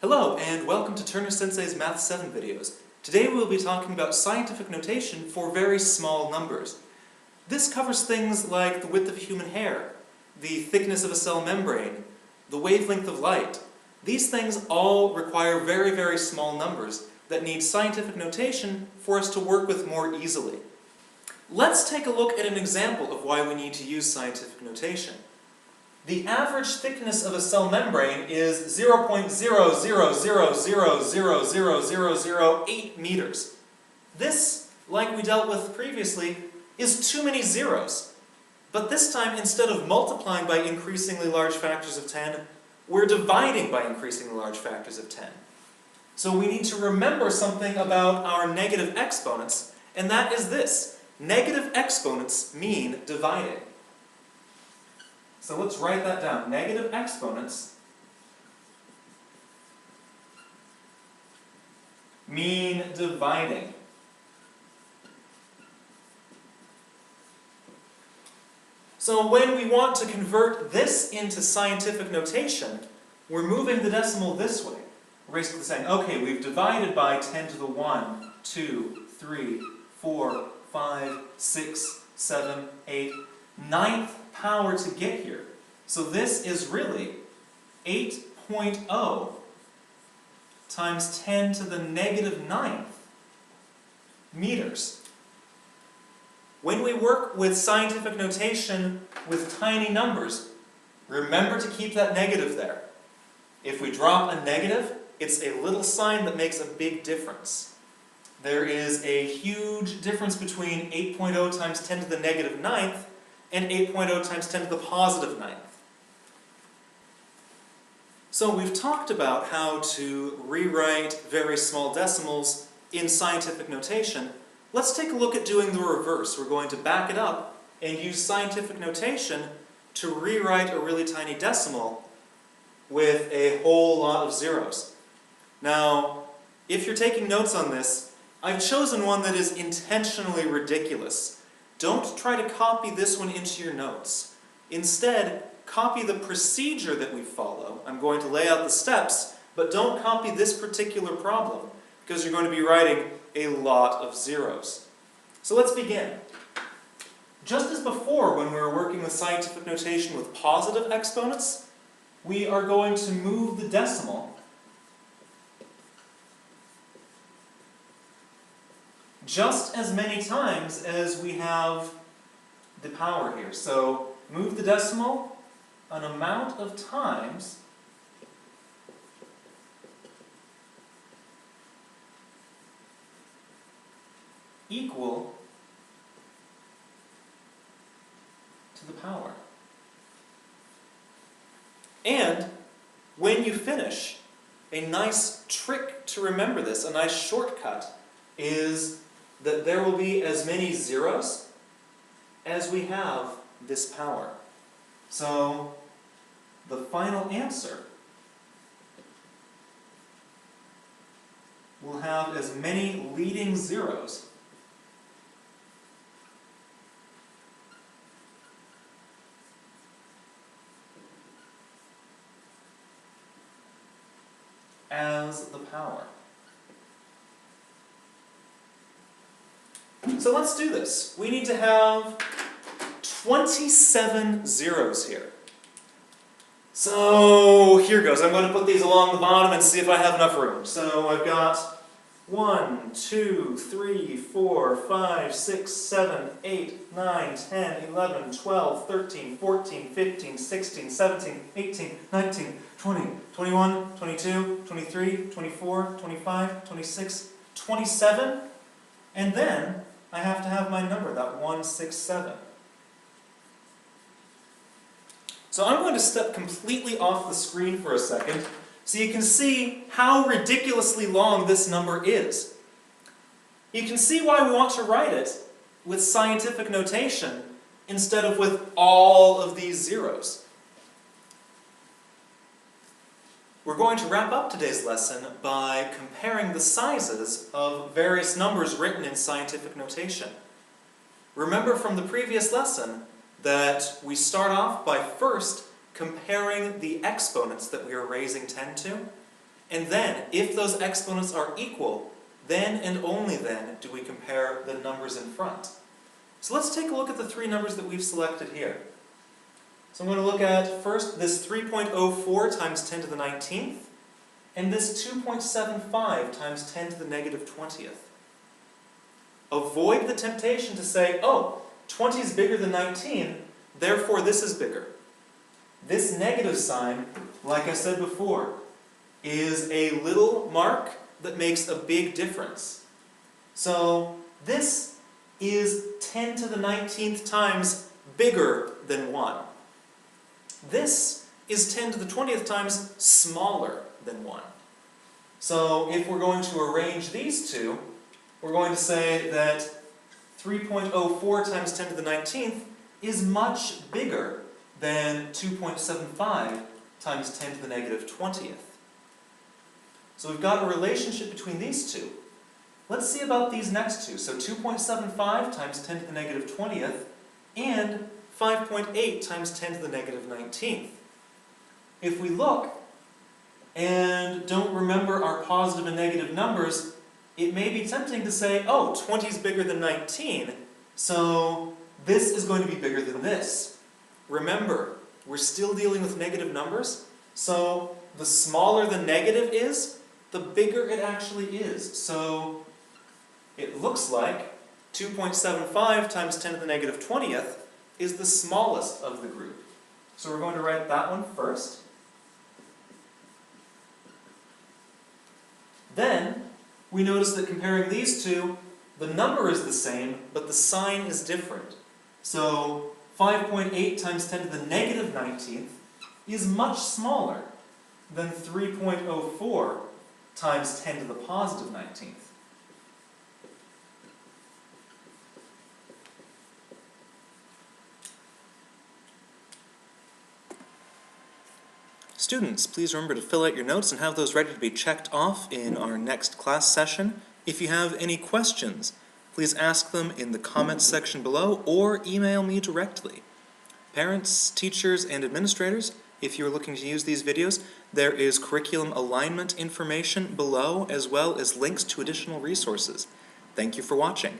Hello, and welcome to Turner Sensei's Math 7 videos. Today we'll be talking about scientific notation for very small numbers. This covers things like the width of human hair, the thickness of a cell membrane, the wavelength of light. These things all require very, very small numbers that need scientific notation for us to work with more easily. Let's take a look at an example of why we need to use scientific notation. The average thickness of a cell membrane is 0.000000008 meters. This, like we dealt with previously, is too many zeros. But this time, instead of multiplying by increasingly large factors of 10, we're dividing by increasingly large factors of 10. So we need to remember something about our negative exponents, and that is this. Negative exponents mean dividing. So let's write that down. Negative exponents mean dividing. So when we want to convert this into scientific notation, we're moving the decimal this way. We're basically saying, okay, we've divided by 10 to the 1, 2, 3, 4, 5, 6, 7, 8, 9th power to get here. So this is really 8.0 times 10 to the negative 9th meters. When we work with scientific notation with tiny numbers, remember to keep that negative there. If we drop a negative, it's a little sign that makes a big difference. There is a huge difference between 8.0 times 10 to the negative 9th and 8.0 times 10 to the positive 9th. So we've talked about how to rewrite very small decimals in scientific notation. Let's take a look at doing the reverse. We're going to back it up and use scientific notation to rewrite a really tiny decimal with a whole lot of zeros. Now, if you're taking notes on this, I've chosen one that is intentionally ridiculous. Don't try to copy this one into your notes. Instead, copy the procedure that we follow. I'm going to lay out the steps, but don't copy this particular problem, because you're going to be writing a lot of zeros. So let's begin. Just as before when we were working with scientific notation with positive exponents, we are going to move the decimal just as many times as we have the power here. So move the decimal an amount of times equal to the power. And when you finish, a nice trick to remember this, a nice shortcut, is that there will be as many zeros as we have this power. So the final answer will have as many leading zeros as the power. So let's do this. We need to have 27 zeros here. So here goes. I'm going to put these along the bottom and see if I have enough room. So I've got 1, 2, 3, 4, 5, 6, 7, 8, 9, 10, 11, 12, 13, 14, 15, 16, 17, 18, 19, 20, 21, 22, 23, 24, 25, 26, 27, and then I have to have my number, that 167. So I'm going to step completely off the screen for a second so you can see how ridiculously long this number is. You can see why we want to write it with scientific notation instead of with all of these zeros. We're going to wrap up today's lesson by comparing the sizes of various numbers written in scientific notation. Remember from the previous lesson that we start off by first comparing the exponents that we are raising 10 to, And then, if those exponents are equal, then and only then do we compare the numbers in front. So let's take a look at the three numbers that we've selected here. So I'm going to look at first this 3.04 times 10 to the 19th, and this 2.75 times 10 to the negative 20th. Avoid the temptation to say, oh, 20 is bigger than 19, therefore this is bigger. This negative sign, like I said before, is a little mark that makes a big difference. So this is 10 to the 19th times bigger than 1. This is 10 to the 20th times smaller than 1. So if we're going to arrange these two, we're going to say that 3.04 times 10 to the 19th is much bigger than 2.75 times 10 to the negative 20th. So we've got a relationship between these two. Let's see about these next two. So 2.75 times 10 to the negative 20th and 5.8 times 10 to the negative 19th. If we look and don't remember our positive and negative numbers, it may be tempting to say, oh, 20 is bigger than 19, so this is going to be bigger than this. Remember, we're still dealing with negative numbers, so the smaller the negative is, the bigger it actually is. So it looks like 2.75 times 10 to the negative 20th is the smallest of the group. So we're going to write that one first. Then, we notice that comparing these two, the number is the same, but the sign is different. So 5.8 times 10 to the negative 19th is much smaller than 3.04 times 10 to the positive 19th. Students, please remember to fill out your notes and have those ready to be checked off in our next class session. If you have any questions, please ask them in the comments section below or email me directly. Parents, teachers, and administrators, if you're looking to use these videos, there is curriculum alignment information below as well as links to additional resources. Thank you for watching.